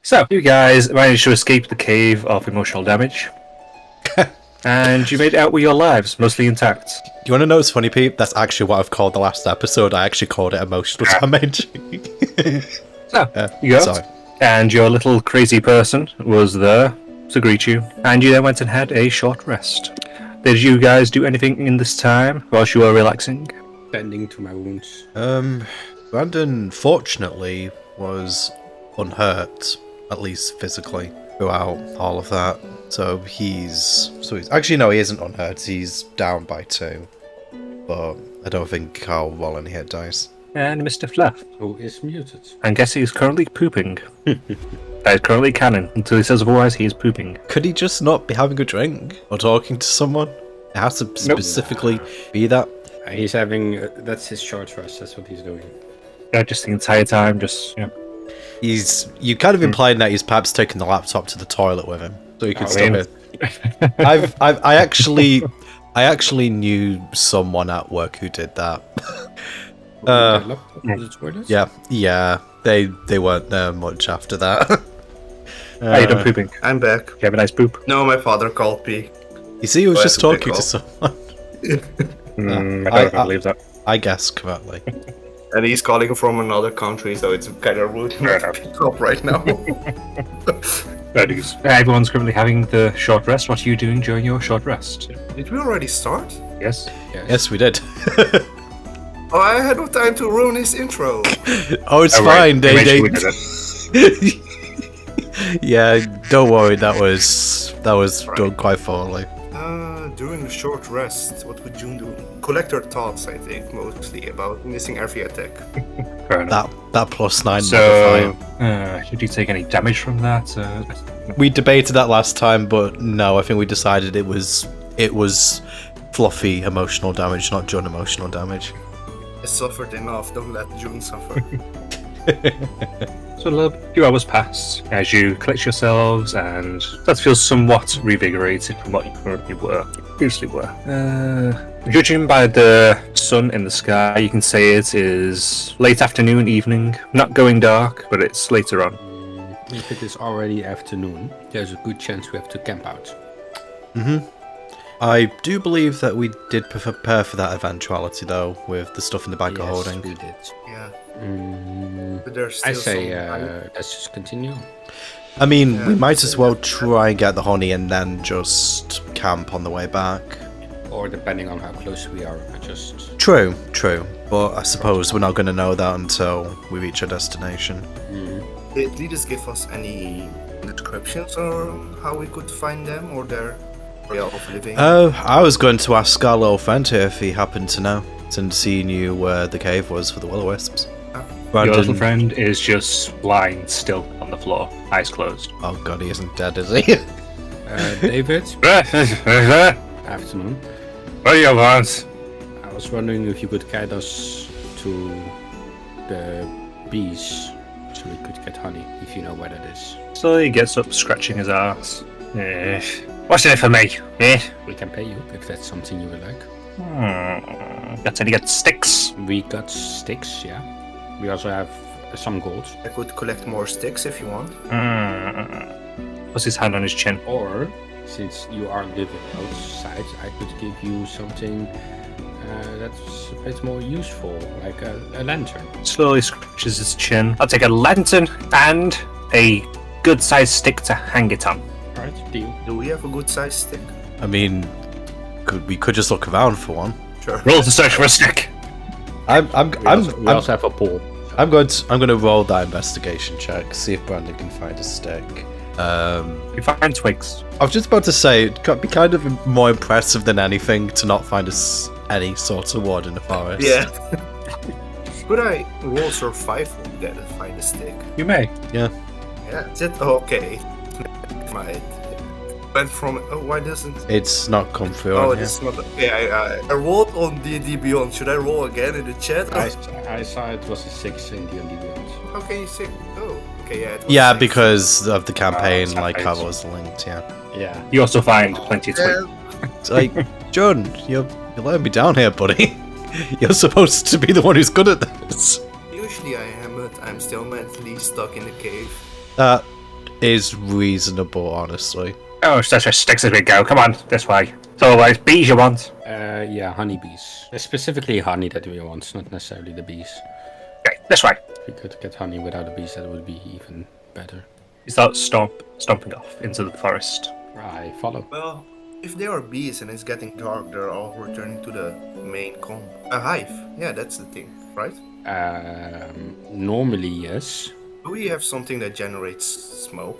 So, you guys managed to escape the cave of emotional damage. And you made it out with your lives, mostly intact. Do you want to know what's funny, Pete? That's actually what I've called the last episode. I actually called it emotional damage. So, you go. Sorry. And your little crazy person was there to greet you. And you then went and had a short rest. Did you guys do anything in this time whilst you were relaxing? Tending to my wounds. Brandon, fortunately, was unhurt, at least physically, throughout all of that. So he's actually, no, he isn't unhurt. He's down by 2, but I don't think I'll roll any hit dice. And Mr. Fluff. Who is muted? I guess he's currently pooping. That is currently canon. Until he says otherwise, he is pooping. Could he just not be having a drink or talking to someone? It has to specifically be that. He's having... that's his short rest, that's what he's doing. Yeah, just the entire time, just, you know. You kind of implied that he's perhaps taking the laptop to the toilet with him, so he can still hear. I actually knew someone at work who did that. Yeah. They weren't there much after that. How you done pooping? I'm back. You have a nice poop? No, my father called me. You see, he was just talking to someone. I don't believe that. I guess correctly. And he's calling from another country, so it's kind of rude to pick up right now. Everyone's currently having the short rest. What are you doing during your short rest? Did we already start? Yes. Yes, we did. Oh, I had no time to ruin his intro. Oh, it's fine. Yeah, don't worry. That was done quite thoroughly. During the short rest, what would June do? Collect her thoughts, I think, mostly about missing every attack. Fair enough. That +9 So, did you take any damage from that? We debated that last time, but no, I think we decided it was fluffy emotional damage, not June emotional damage. I suffered enough, don't let June suffer. So a few hours pass as you collect yourselves, and that feels somewhat revigorated from what you previously were. Judging by the sun in the sky, you can say it is late afternoon, evening. Not going dark, but it's later on. If it is already afternoon, there's a good chance we have to camp out. I do believe that we did prepare for that eventuality, though, with the stuff in the bag of holding. We did. Yeah. But there's still I say, let's just continue. I mean, we might as well try and get the honey and then just camp on the way back. Or depending on how close we are, just... True. But I suppose we're not going to know that until we reach our destination. Did Leaders give us any descriptions or how we could find them or their way of living? I was going to ask our little friend here if he happened to know, since he knew where the cave was for the will-o-wisps. Your little friend is just lying still on the floor, eyes closed. Oh god, he isn't dead, is he? David? Afternoon. What do you want? I was wondering if you could guide us to the bees so we could get honey, if you know where that is. So he gets up, scratching his ass. What's in it for me? We can pay you if that's something you would like. Got any good sticks? We got sticks, yeah. We also have some gold. I could collect more sticks if you want. Puts his hand on his chin. Or, since you are living outside, I could give you something that's a bit more useful, like a lantern. Slowly scratches his chin. I'll take a lantern and a good-sized stick to hang it on. Alright, deal. Do we have a good sized stick? I mean, we could just look around for one. Sure. Roll to search for a stick. We also have a pole. I'm going to roll that investigation check, see if Brandon can find a stick. You find twigs. I was just about to say, it'd be kind of more impressive than anything to not find any sort of ward in the forest. Yeah. Could I roll survival then and find a stick? You may. Yeah. Yeah. Is it? Oh, okay. My went from. Oh, why doesn't? It's not come through. Oh, it's not. Okay, I rolled on D&D Beyond. Should I roll again in the chat? I saw it was a 6 in D&D Beyond. Okay, 6. Oh, okay, yeah. It was Yeah, 6. because of the campaign, like how campaigns. it was linked. Yeah. Yeah. You also find plenty of twigs. It's like, John, you're letting me down here, buddy. You're supposed to be the one who's good at this. Usually I am, but I'm still mentally stuck in the cave. is reasonable, honestly. Oh, such a sticks as we go. Come on, this way. It's always bees you want. Yeah, honeybees. Specifically honey that we want, not necessarily the bees. Okay, this way. If we could get honey without the bees, that would be even better. You start stomping off into the forest. I follow. Well, if there are bees and it's getting dark, they're all returning to the main comb. A hive. Yeah, that's the thing, right? Normally, yes. Do we have something that generates smoke?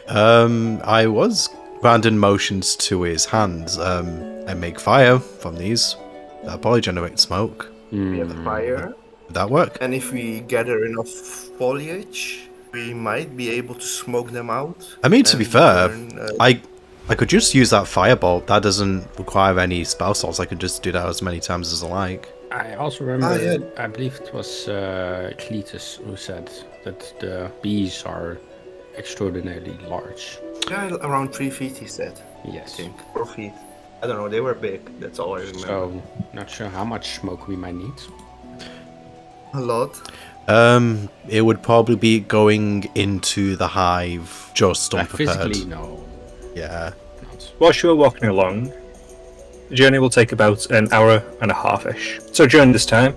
I was Brandon motions to his hands. I make fire from these. That'll probably generate smoke. We have fire. Would that work? And if we gather enough foliage, we might be able to smoke them out. I mean, to be and fair, burn, I could just use that firebolt. That doesn't require any spell slots. I could just do that as many times as I like. I also remember, yeah. I believe it was Cletus who said that the bees are extraordinarily large. yeah, around 3 feet, he said. I Yes. think 4 feet. I don't know. They were big. That's all I remember. So, not sure how much smoke we might need. A lot. It would probably be going into the hive just unprepared. Physically, no. Yeah. Not. Whilst you are walking along, the journey will take about an hour and a half-ish. So during this time,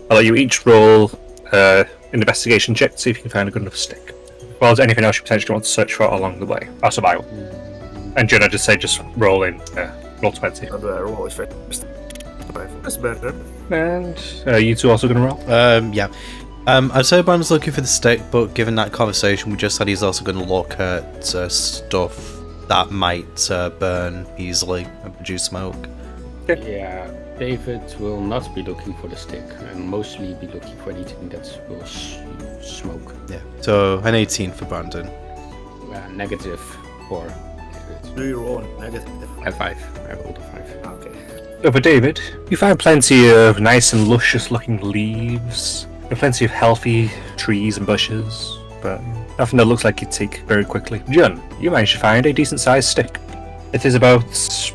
I'll let you each roll an investigation check to see if you can find a good enough stick. Well, is there anything else you potentially want to search for along the way? Or survival. And Jen, I just say just roll in, roll 20. But the roll is very. That's better. And you two also going to roll? Yeah. I'd say Brandon's looking for the stick, but given that conversation we just had, he's also going to look at stuff that might burn easily and produce smoke. Yeah, David will not be looking for the stick and mostly be looking for anything that will smoke. Yeah. So an 18 for Brandon. Negative for David. Do you roll negative? A 5. I rolled a 5. Okay. So for David, you find plenty of nice and luscious-looking leaves, and plenty of healthy trees and bushes, but nothing that looks like you'd take very quickly. John, you managed to find a decent-sized stick. It is about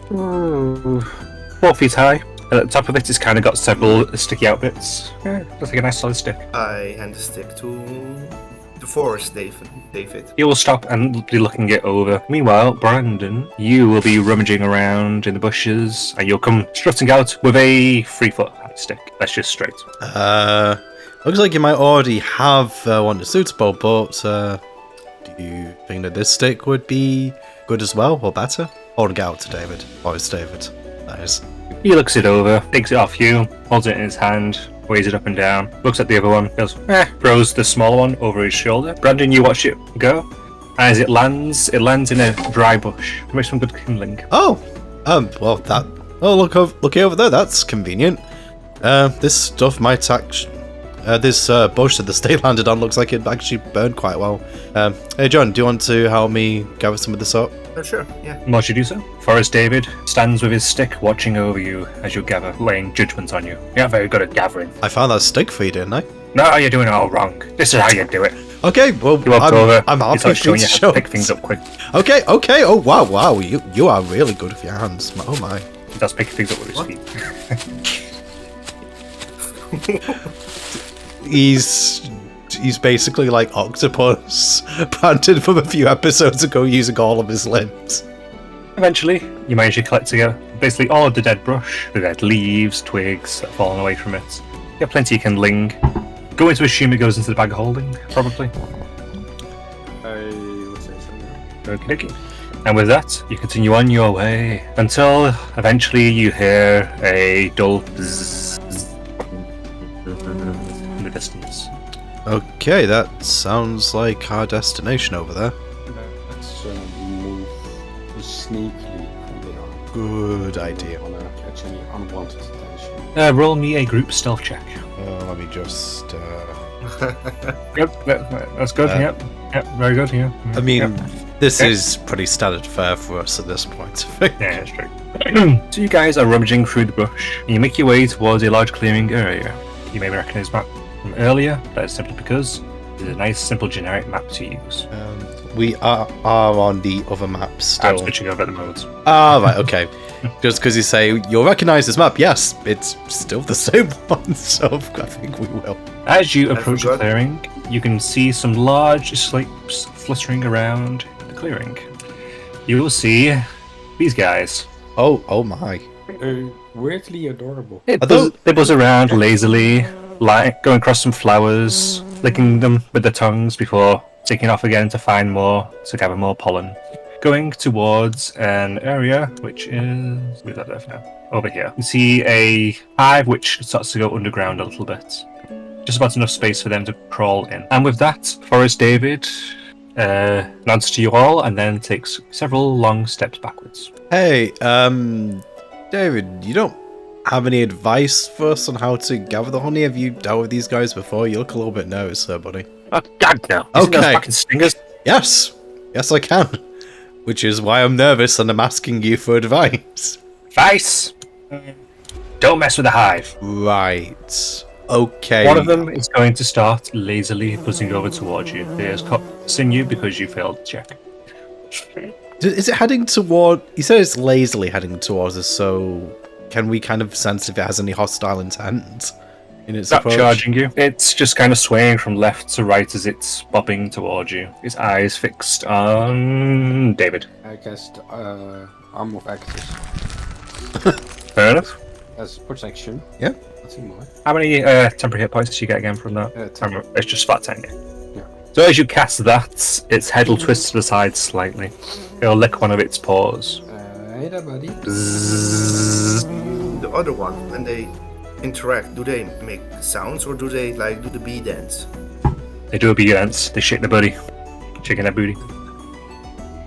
4 feet high. At the top of it, it's kind of got several sticky out bits. Yeah, looks like a nice solid stick. I hand the stick to the forest, David. You will stop and be looking it over. Meanwhile, Brandon, you will be rummaging around in the bushes, and you'll come strutting out with a 3-foot high stick. That's just straight. Looks like you might already have one that's suitable, but do you think that this stick would be good as well, or better? Or get out to David. Or it's David. That is. He looks it over, takes it off you, holds it in his hand, weighs it up and down, looks at the other one, goes, throws the smaller one over his shoulder. Brandon, you watch it go. And as it lands in a dry bush. It makes some good kindling. Oh! Well, that... Oh, look over there, that's convenient. This stuff might actually... this bush that the stay landed on looks like it actually burned quite well. Hey John, do you want to help me gather some of this up? Sure, yeah. And whilst you do so, Forrest David stands with his stick watching over you as you gather, laying judgment on you. You're not very good at gathering. I found that stick for you, didn't I? No, you're doing it all wrong. This is how you do it. Okay, well, You walked over, I'm you happy started for showing you you to how show. to pick things up quick. Okay, oh wow, you are really good with your hands. Oh my. He does pick things up with his feet. He's basically like Octopus, Brandon from a few episodes ago, using all of his limbs. Eventually, you manage to collect together basically all of the dead brush, the dead leaves, twigs that have fallen away from it. You have plenty of kindling. Going to assume it goes into the bag of holding, probably. I would say so. Okie dokie. And with that, you continue on your way until eventually you hear a dull bzzz in the distance. Okay, that sounds like our destination over there. Let's move sneakily from there. Good idea. I don't want to catch any unwanted attention. Roll me a group stealth check. Let me just. Yep, that's good. Yep, very good. Yeah. I mean, Yep. this Okay. is pretty standard fare for us at this point. Yeah, that's true. So you guys are rummaging through the bush, and you make your way towards a large clearing area. You may recognize map from earlier. That is simply because it's a nice, simple, generic map to use. We are on the other map I'm still. switching over at the moment. Ah, right, okay. Just because you say you'll recognize this map, yes, it's still the same one, so I think we will. As you approach the forgot. clearing, you can see some large slopes fluttering around the clearing, you will see these guys. Oh my. Weirdly adorable. They buzz around lazily, like going across some flowers, licking them with their tongues before taking off again to find more, to gather more pollen. Going towards an area which is over here. You see a hive which starts to go underground a little bit. Just about enough space for them to crawl in. And with that, Forest David nods to you all and then takes several long steps backwards. Hey, David, you don't have any advice for us on how to gather the honey? Have you dealt with these guys before? You look a little bit nervous there, buddy. Oh, God, no. Okay. Fucking stingers. Yes, I can. Which is why I'm nervous and I'm asking you for advice. Advice? Don't mess with the hive. Right. Okay. One of them is going to start lazily buzzing over towards you. They are cussing you because you failed the check. Is it heading toward... You said it's lazily heading towards us, so... Can we kind of sense if it has any hostile intent in its Not approach? charging you. It's just kind of swaying from left to right as it's bobbing towards you. Its eyes fixed on David. I cast Arm of Axis Fair enough. as protection. Yeah. Nothing more. How many temporary hit points did you get again from that? 10. It's just flat 10. Yeah. So as you cast that, its head will twist to the side slightly. It'll lick one of its paws. Hey there, buddy. Bzzz. The other one, when they interact, do they make sounds or do they like do the bee dance? They do a bee dance. They shake their booty. Shaking their booty.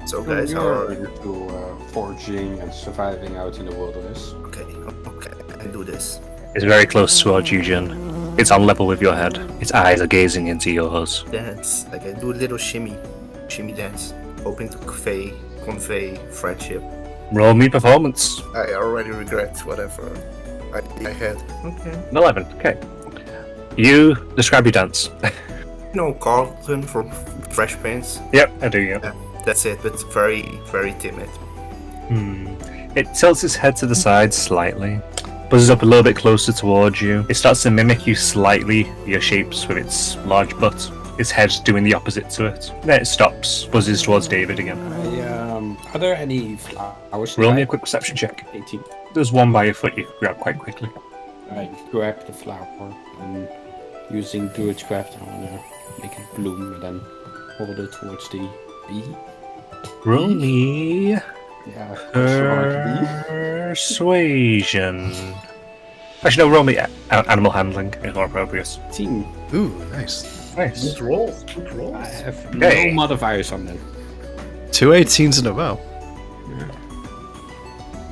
So guys, how You're are you? into foraging and surviving out in the wilderness. Okay, I do this. It's very close towards you, Jin. It's on level with your head. Its eyes are gazing into yours. Dance, like I do a little shimmy dance, hoping to convey friendship. Roll me performance. I already regret whatever I had. Okay. An 11. Okay. You describe your dance. No, Carlton from Fresh Prince. Yep, I do, yeah. Yeah, that's it, but very, very timid. It tilts its head to the side slightly, buzzes up a little bit closer towards you. It starts to mimic you slightly, your shapes with its large butt. Its head doing the opposite to it. Then it stops, buzzes towards David again. Are there any flowers? Roll me a nearby? quick perception check. 18. There's one by your foot you can grab quite quickly. I grab the flower and using Druid's Craft, I wanna make it bloom and then hold it towards the bee. Roll me Yeah, that's persuasion. Actually, no, roll me animal handling is more appropriate. 18. Ooh, nice. Nice. Good roll. Good roll. I have Okay. no modifiers on them. 2 18s in a row.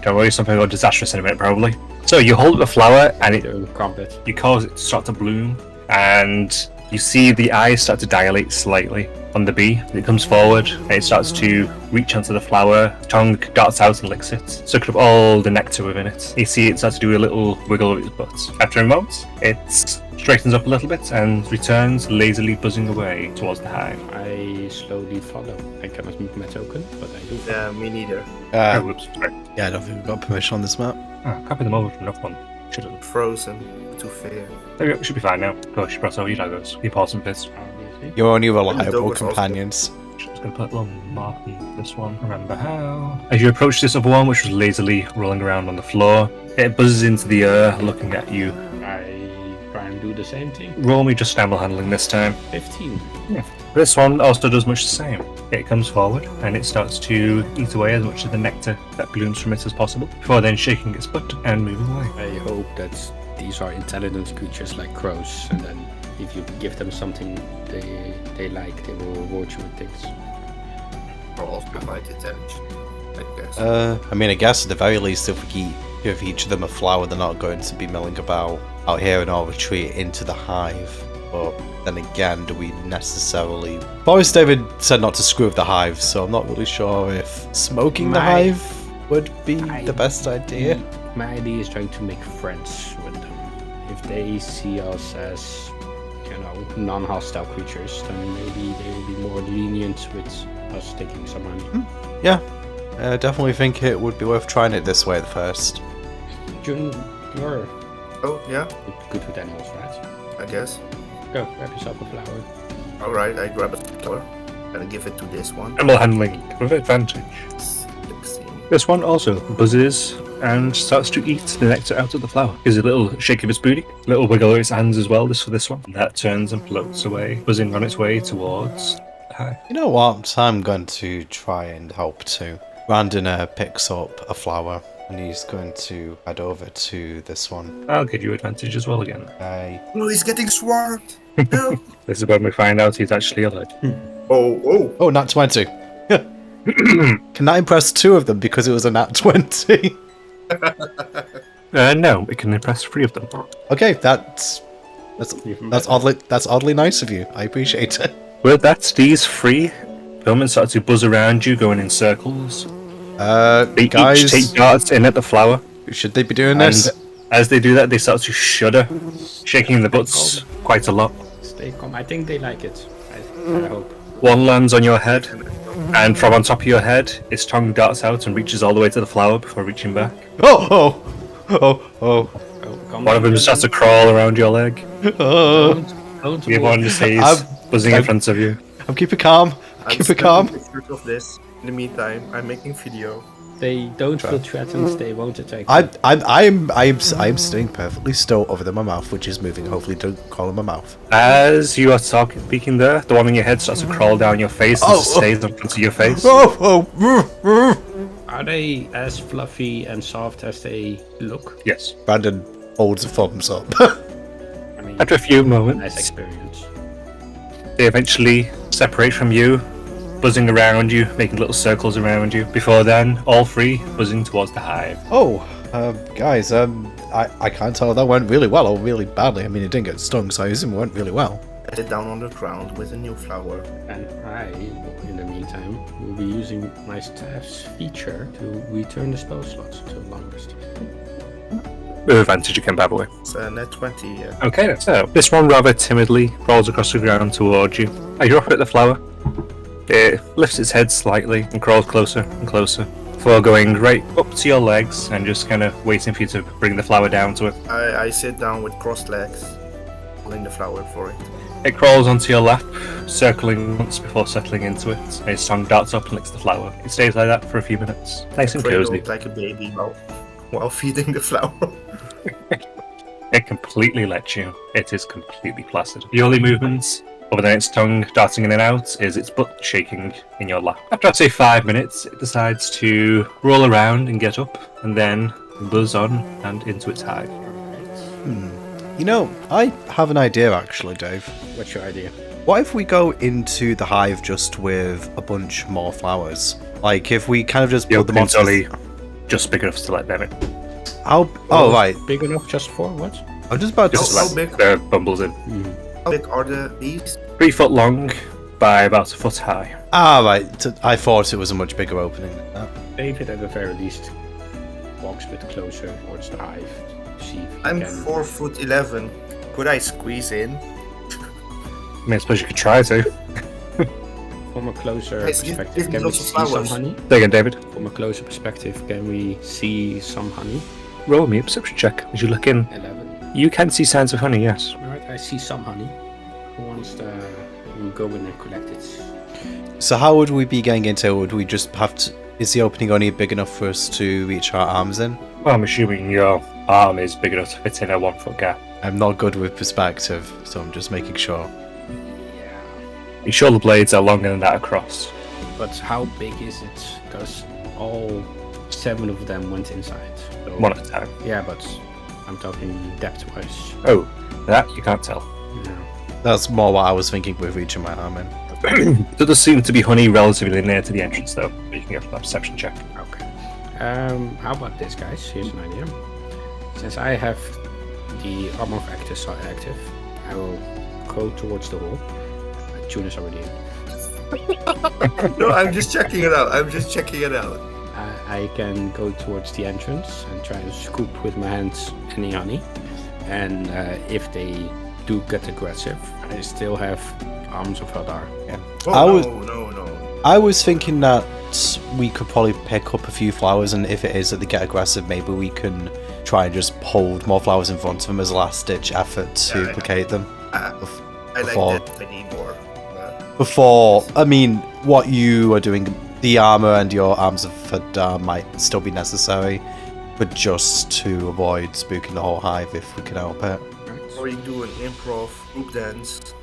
Don't worry, something will go disastrous in a minute, probably. So you hold the flower and Combat. you cause it to start to bloom, and you see the eyes start to dilate slightly on the bee. It comes forward and it starts to reach onto the flower. Tongue darts out and licks it, sucking up all the nectar within it. You see it start to do a little wiggle with its butt. After a moment, it straightens up a little bit and returns lazily buzzing away towards the hive. I slowly follow. I cannot move my token, but I do. Yeah, me neither. Oh, whoops. Sorry. Yeah, I don't think we've got permission on this map. Copy them over from enough one. Should have. Frozen. Too fair. There we go. Should be fine now. Go, she brought over your daggers. The important bits. Obviously. Your only the reliable dog was also- companions. Just gonna put a little mark on this one. Remember how? As you approach this other one, which was lazily rolling around on the floor, it buzzes into the air, looking at you. I try and do the same thing. Roll me just animal handling this time. 15. This one also does much the same. It comes forward and it starts to eat away as much of the nectar that blooms from it as possible, before then shaking its butt and moving away. I hope that these are intelligent creatures like crows, and then if you give them something they like, they will reward you with things. Or also provide intelligence, I guess. I mean, I guess at the very least, if we give each of them a flower, they're not going to be milling about out here and all retreat into the hive. But then again, do we necessarily... Boris David said not to screw with the hive, so I'm not really sure if smoking the hive would be the best idea. My idea is trying to make friends with them. If they see us as, non-hostile creatures, then maybe they will be more lenient with us taking some money. Yeah, I definitely think it would be worth trying it this way at first. Jun, you're Oh, yeah, good with animals, right? I guess. Go, grab yourself a flower. Alright, I grab a flower. Gonna give it to this one. Animal handling with advantage. Let's see. This one also buzzes and starts to eat the nectar out of the flower. Gives a little shake of its booty, a little wiggle of its hands as well, just for this one. And that turns and floats away, buzzing on its way towards the hive. You know what? I'm going to try and help too. Brandon picks up a flower and he's going to head over to this one. I'll give you advantage as well again. No, he's getting swarmed. No. This is when we find out he's actually alive. Oh, nat 20. Can that impress two of them because it was a nat 20? No, it can impress 3 of them. Okay, that's oddly nice of you. I appreciate it. With that, these 3 elements start to buzz around you, going in circles. They Guys, each take darts in at the flower. should they be doing And this? as they do that, they start to shudder, shaking their butts quite a lot. They come. I think they like it. I hope. One lands on your head, and from on top of your head, its tongue darts out and reaches all the way to the flower before reaching back. Oh. Oh, come One of them starts to crawl around your leg. Don't The other one just stays buzzing in front of you. I'm keeping calm. Keep it calm. Pictures of this. In the meantime, I'm making video. They don't feel threatened. They won't attack. I'm staying perfectly still over there. My mouth, which is moving. Hopefully, don't call in my mouth. As you are speaking there, the one on your head starts to crawl down your face and stays in front of your face. Are they as fluffy and soft as they look? Yes. Brandon holds a thumbs up. I mean, After a few moments, nice experience. they eventually separate from you, buzzing around you, making little circles around you. Before then, all 3 buzzing towards the hive. Guys, I can't tell if that went really well or really badly. I mean, it didn't get stung, so I assume it went really well. Set it down on the ground with a new flower. And I, in the meantime, will be using my staff's feature to return the spell slots to the long rest. With advantage again, by the way. It's a net 20, yeah. Okay, so this one rather timidly crawls across the ground towards you. As you up at the flower, it lifts its head slightly and crawls closer and closer, before going right up to your legs and just kind of waiting for you to bring the flower down to it. I sit down with crossed legs, holding the flower for it. It crawls onto your lap, circling once before settling into it. And its tongue darts up and licks the flower. It stays like that for a few minutes. Nice and cozy. Cradled like a baby while feeding the flower. It completely lets you. It is completely placid. The only movements, other than its tongue darting in and out, is its butt shaking in your lap. After I'd say 5 minutes, it decides to roll around and get up, and then buzz on and into its hive. You know, I have an idea actually, Dave. What's your idea? What if we go into the hive just with a bunch more flowers? Like, if we kind of just The put them on. opening's only just big enough to let them in. Right. Big enough just for what? I'm just about to. Just How to big? let their bumbles in. How big are the bees? 3 foot long by about a foot high. Right. I thought it was a much bigger opening than that. David, at the very least, walks a bit closer towards the hive. See if he I'm can. 4'11". Could I squeeze in? I mean, I suppose you could try to. From a closer Guys, give perspective, me can we lots of see some flowers. honey? Say again, David. From a closer perspective, can we see some honey? Roll me a perception check as you look in. 11. You can see signs of honey, yes. Alright, I see some honey. Who wants to go in and collect it? So how would we be getting into it? Would we just have to... Is the opening only big enough for us to reach our arms in? Well, I'm assuming your arm is big enough to fit in a 1 foot gap. I'm not good with perspective, so I'm just making sure. Yeah. Your shoulder blades are longer than that across. But how big is it? Because all 7 of them went inside. So, One at a time. yeah, but I'm talking depth-wise. Oh, that you can't tell. Yeah. That's more what I was thinking with reaching my arm in. There does seem to be honey relatively near to the entrance, though. You can go for that perception check. Okay. How about this, guys? Here's an idea. Since I have the armor of active, I will go towards the wall. June is already in. No, I'm just checking it out. I can go towards the entrance and try to scoop with my hands any honey. And if they do get aggressive, I still have arms of Hadar. Yeah. Oh, I no. I was thinking that we could probably pick up a few flowers, and if it is that they get aggressive, maybe we can try and just hold more flowers in front of them as a last-ditch effort to Yeah, placate them. I like Before- that. I need more. before, I mean, what you are doing, the armor and your arms of Fadar might still be necessary, but just to avoid spooking the whole hive if we can help it. Or you do an improv group dance.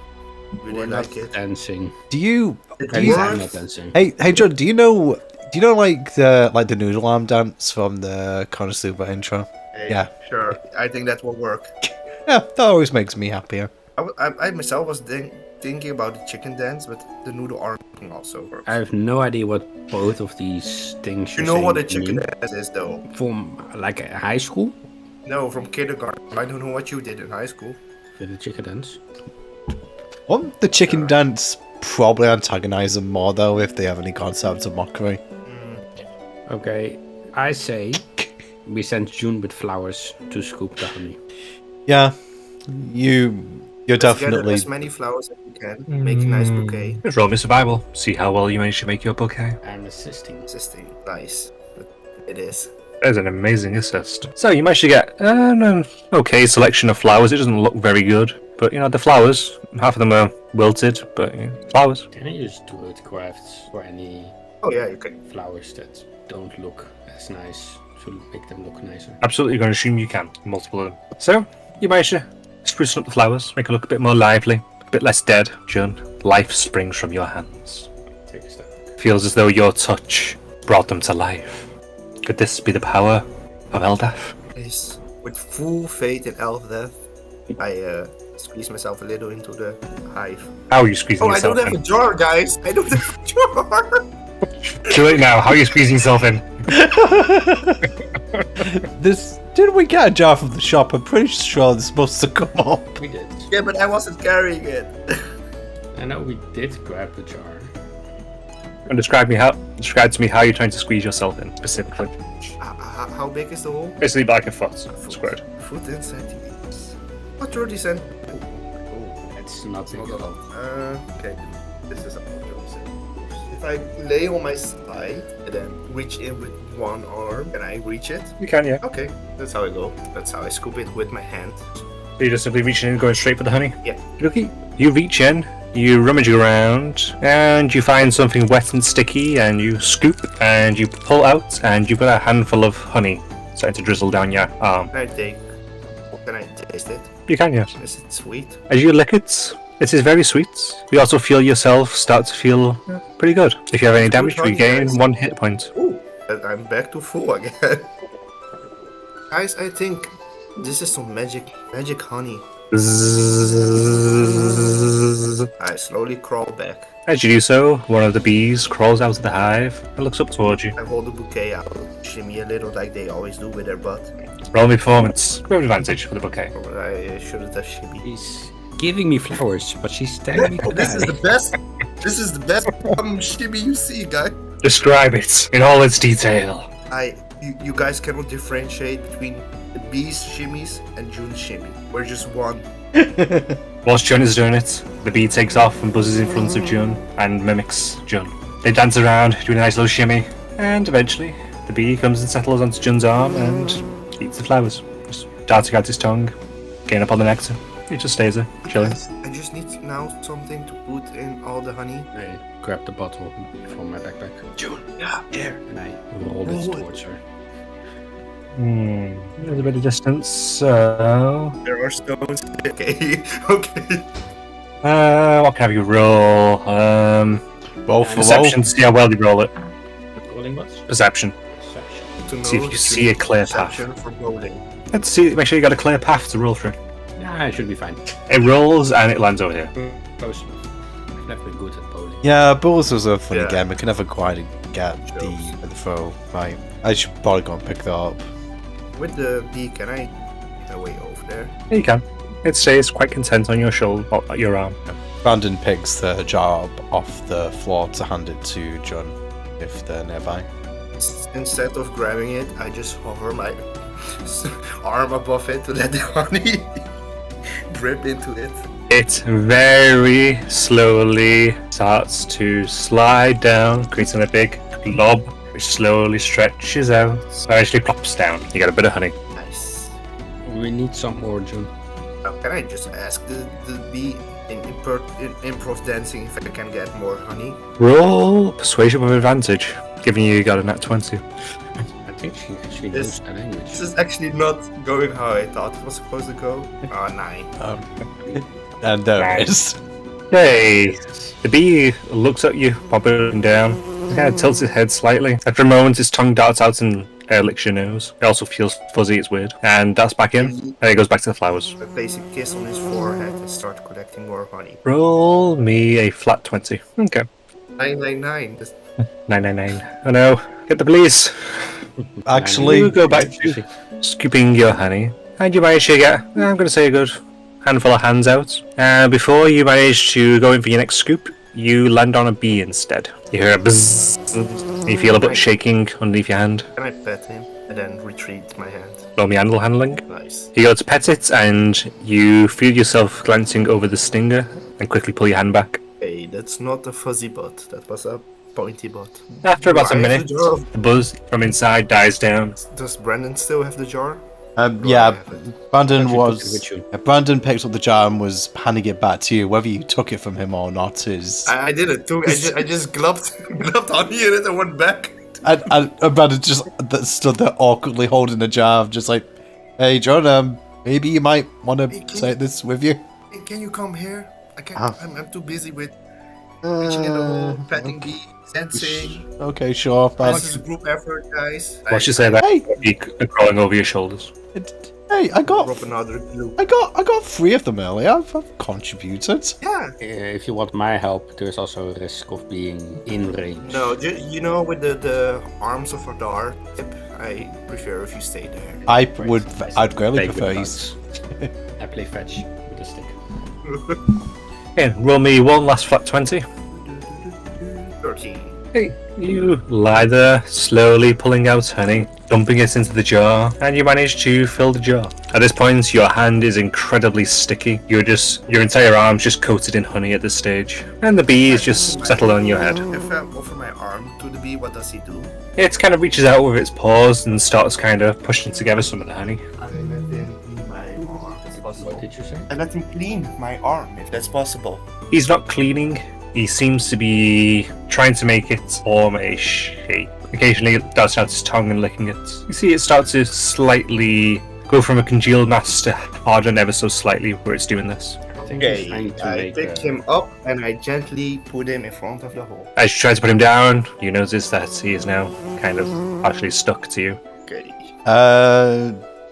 Really We're like not it. dancing. Do you? It At least I'm works. not dancing. Hey, John. Do you know like the noodle arm dance from the Konosuba intro? Hey, Yeah. Sure. I think that will work. Yeah, that always makes me happier. I myself was thinking about the chicken dance, but the noodle arm can also work. I have no idea what both of these things You you're know what a saying chicken mean. dance is, though? From like a high school No, from kindergarten. I don't know what you did in high school. for the chicken dance. Won't the chicken dance probably antagonize them more though if they have any concept of mockery? Okay, I say we send June with flowers to scoop the honey. Yeah, you're Gather definitely. as many flowers as you can. Make a nice bouquet. Just roll me survival. See how well you manage to make your bouquet. I'm assisting. Existing. Nice. But it is. There's an amazing assist. So you managed to get an okay selection of flowers. It doesn't look very good, but you know the flowers. Half of them are wilted, but you know, flowers. Can I use crafts for any Oh yeah, you can. flowers that don't look as nice to make them look nicer? Absolutely, going to assume you can. Multiple of them. So you managed to spruce up the flowers, make it look a bit more lively, a bit less dead. June, life springs from your hands. Take a step. Feels as though your touch brought them to life. Could this be the power of Eldath? Yes. With full faith in elf death, I squeeze myself a little into the hive. How are you squeezing Oh, I yourself don't have a in? jar, guys. I don't have a jar. Do it now. How are you squeezing yourself in? Didn't we get a jar from the shop? I'm pretty sure this must have come up. We did. Yeah, but I wasn't carrying it. I know we did grab the jar. And describe to me how you're trying to squeeze yourself in specifically. How big is the hole? Basically like a foot squared. Foot in centimeters. Oh, 30 cent. Oh, It's not big at all. okay. This is about 30 centimeters. If I lay on my side and then reach in with one arm, can I reach it? You can, yeah. Okay, that's how I go. That's how I scoop it with my hand. So you're just simply reaching in and going straight for the honey? Yeah. Okay. You reach in, you rummage around, and you find something wet and sticky, and you scoop, and you pull out, and you've got a handful of honey starting to drizzle down your arm. Can I taste it? You can, yes. Is it sweet? As you lick it, it is very sweet. You also feel yourself start to feel pretty good. If you have any damage, honey, regain guys. 1 hit point. Ooh, and I'm back to full again. Guys, I think this is some magic honey. I slowly crawl back. As you do so, one of the bees crawls out of the hive and looks up towards you. I hold the bouquet out, shimmy a little like they always do with their butt. Roll me performance. Great advantage for the bouquet. Or I shouldn't have shimmy. She's giving me flowers, but she's telling me This is goodbye. the best. This is the best shimmy you see, guy. Describe it in all its detail. You guys cannot differentiate between the bee's shimmies and June's shimmy. We're just one. Whilst Jun is doing it, the bee takes off and buzzes in front of Jun and mimics Jun. They dance around, doing a nice little shimmy, and eventually the bee comes and settles onto Jun's arm and eats the flowers. Just darting out his tongue, getting up on the nectar. He just stays there, chilling. I just need now something to put in all the honey. I grab the bottle from my backpack. June, yeah, here. And I roll this Roll it. towards her. There's a bit of distance, so... There are stones. Okay, okay. What can have you roll? Roll for Perception, see how well you roll it. Rolling what? Perception. Perception. To See if know you see a clear path. perception for bowling. Let's see, make sure you got a clear path to roll through. Nah, I should be fine. It rolls and it lands over here. Close enough. I've never been good at bowling. Yeah, Bulls was a funny Yeah. game. We can never quite get the throw right. I should probably go and pick that up. With the bee, can I get away over there? Yeah, you can. It stays quite content on your shoulder, or your arm. Brandon picks the jar up off the floor to hand it to John if they're nearby. Instead of grabbing it, I just hover my arm above it to let the honey drip into it. It very slowly starts to slide down, creating a big glob, which slowly stretches out, eventually plops down. You get a bit of honey. Nice. We need some more, June. Now, can I just ask the bee in improv dancing if I can get more honey. Roll persuasion with advantage, given you got a nat 20. I think she actually This- knows that language. This is actually not going how I thought it was supposed to go. 9. And there it Nice. is. Hey, the bee looks at you, bobbing down. Yeah, it tilts its head slightly. After a moment, its tongue darts out and licks your nose. It also feels fuzzy, it's weird. And that's back in, and it goes back to the flowers. I place a kiss on his forehead and start collecting more honey. Roll me a flat 20. Okay. 999. 999. Oh no, get the police. Actually, You go back to scooping your honey, and you manage to get, I'm going to say, a good handful of hands out. And before you manage to go in for your next scoop, you land on a bee instead. You hear a buzz, and you feel a bit shaking underneath your hand. Can I pet him and then retrieve my hand? Roll me animal handling. Nice. You go to pet it, and you feel yourself glancing over the stinger, and quickly pull your hand back. Hey, that's not a fuzzy butt. That was a pointy butt. After about a Do I have minute, the jar? the buzz from inside dies down. Does Brandon still have the jar? yeah, I have it? Brandon Actually, was. with you. Brandon picked up the jar and was handing it back to you. Whether you took it from him or not is. I did it too. I just glubbed honey in it and went back. And Brandon just stood there awkwardly holding the jar, just like, "Hey, John, maybe you might want to take this with you." Hey, can you come here? I can't. Ah. I'm too busy with pitching in the hole, petting bee, dancing. Okay, sure. This is a group effort, guys. Watch you say that. Hey, Be crawling over your shoulders. hey, I got Drop another glue. I got 3 of them earlier. I've contributed. Yeah. If you want my help, there's also a risk of being in range. No, you know, with the arms of a dart tip, I prefer if you stay there. I'd greatly Play with prefer you. bugs. I play fetch with a stick. Okay, roll me one last flat 20. 13. Hey, you lie there, slowly pulling out honey, dumping it into the jar, and you manage to fill the jar. At this point, your hand is incredibly sticky. Your entire arm's just coated in honey at this stage, and the bee is just settled on your head. If I offer my arm to the bee, what does he do? It kind of reaches out with its paws and starts kind of pushing together some of the honey. I let him clean my arm. If possible. What did you say? I let him clean my arm, if that's possible. He's not cleaning. He seems to be trying to make it form a shape. Occasionally it darts out his tongue and licking it. You see it start to slightly go from a congealed mass to harden ever so slightly where it's doing this. I think he's trying to I make pick him up and I gently put him in front of the hole. As you try to put him down, you notice that he is now kind of partially stuck to you. Okay.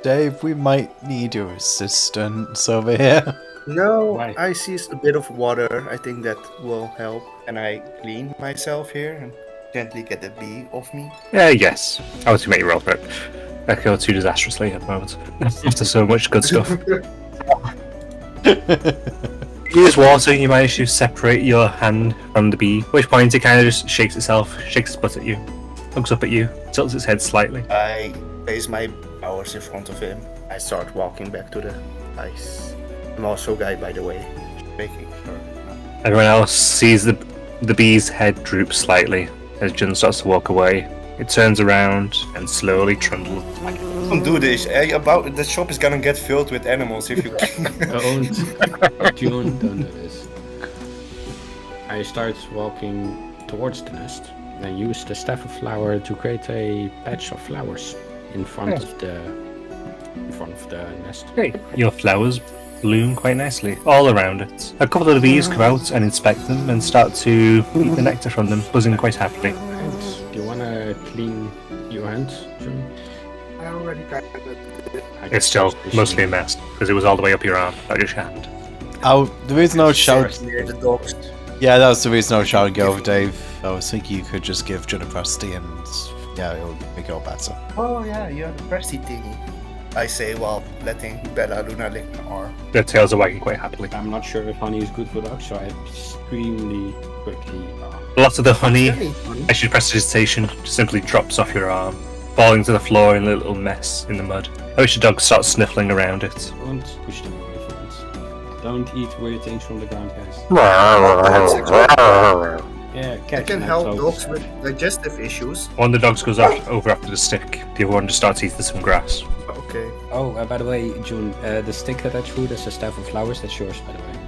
Dave, we might need your assistance over here. No, Why? I see a bit of water. I think that will help. And I clean myself here and gently get the bee off me. Yes. I was going to make you roll for it. That go too disastrously at the moment. After so much good stuff. You use water, you manage to separate your hand from the bee, at which point it kind of just shakes itself, shakes its butt at you, looks up at you, tilts its head slightly. I place my powers in front of him. I start walking back to the ice. I'm also a guy, by the way. Making sure. Everyone else sees the bee's head droop slightly as Jun starts to walk away. It turns around and slowly trundles. Don't do this. The shop is gonna get filled with animals if you. Don't do this. I start walking towards the nest, then use the staff of flower to create a patch of flowers in front of the nest. Great. Your flowers bloom quite nicely all around it. A couple of the bees come out and inspect them and start to eat the nectar from them, buzzing quite happily. Do you wanna clean your hands, Jun? I already got It's still mostly a mess because it was all the way up your arm, not just your hand. Oh, the reason I was shouting. near the dogs. Yeah, that was the reason I was shouting over Dave. I was thinking you could just give Jun a Presty and yeah, it would make it all better. Oh yeah, you have the Pressy thingy. I say while letting Bella Luna lick my arm. Their tails are wagging quite happily. I'm not sure if honey is good for dogs, so I extremely quickly. Lots of the honey, Honey. as you prestidigitation, simply drops off your arm, falling to the floor in a little mess in the mud. I wish the dog starts sniffling around it. Don't push them away from it. Don't eat weird things from the ground, guys. Yeah, I catch can them, help so- dogs with digestive issues. One of the dogs goes over after the stick, the other one just starts eating some grass. Okay. Oh, by the way, June, the stick that I threw, that's the staff of flowers, that's yours, by the way.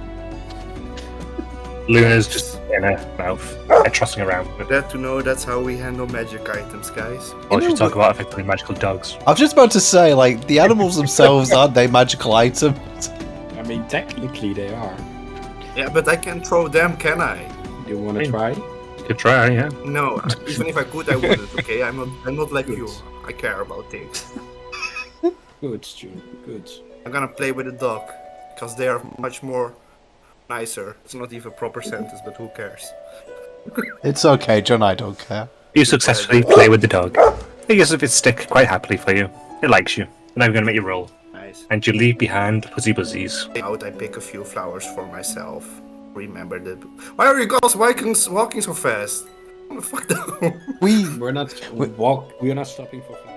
Luna's just in her mouth, trotting around. Glad to know that's how we handle magic items, guys. Or should we talk about effectively magical dogs? I was just about to say, like, the animals themselves aren't they magical items? I mean, technically they are. Yeah, but I can't throw them, can I? You want to try? Good try, yeah. No, even if I could, I wouldn't. Okay, I'm not like you. I care about things. Good, Stu. Good. I'm gonna play with a dog because they are much more nicer. It's not even a proper sentence, but who cares? It's okay, John, I don't care. You successfully play with the dog. It gives it stick quite happily for you. It likes you. And I'm going to make you roll. Nice. And you leave behind Fuzzy Buzzies. Out, I pick a few flowers for myself. Remember that. Why are you guys walking so fast? Fuck down. We We're not stopping for fun.